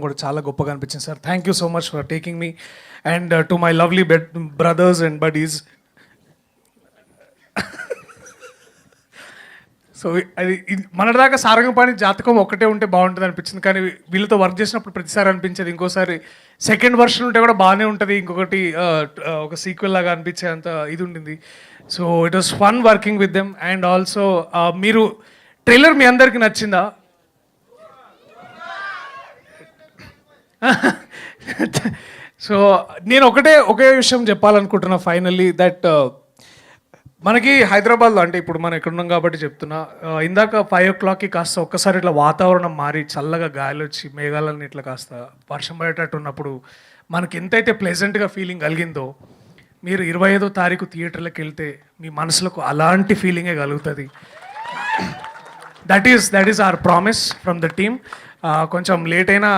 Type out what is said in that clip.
కూడా చాలా గొప్పగా అనిపించింది sir. Thank you so much for taking me and to my lovely brothers and buddies. So అది మనదాకా సారంగపాణి జాతకం ఒక్కటే ఉంటే బాగుంటుంది అనిపించింది, కానీ వీళ్ళతో వర్క్ చేసినప్పుడు ప్రతిసారి అనిపించేది ఇంకోసారి సెకండ్ వర్షన్ ఉంటే కూడా బాగానే ఉంటుంది, ఇంకొకటి ఒక సీక్వెల్ లాగా అనిపించే అంత ఇది ఉండింది. So it was fun working with them. And also మీరు ట్రైలర్ మీ అందరికీ నచ్చిందా? సో నేను ఒకే విషయం చెప్పాలనుకుంటున్నా ఫైనల్లీ, దట్ మనకి హైదరాబాద్లో అంటే ఇప్పుడు మనం ఇక్కడ ఉన్నాం కాబట్టి చెప్తున్నా, ఇందాక 5 o'clockకి కాస్త ఒక్కసారి ఇట్లా వాతావరణం మారి చల్లగా గాలి వచ్చి మేఘాలన్నీ ఇట్లా కాస్త వర్షం పడేటట్టు ఉన్నప్పుడు మనకి ఎంతైతే ప్లెజెంట్గా ఫీలింగ్ కలిగిందో, మీరు 25వ తారీఖు థియేటర్లకు వెళ్తే మీ మనసులకు అలాంటి ఫీలింగే కలుగుతుంది. That is our promise from the team. కొంచెం లేట్ అయినా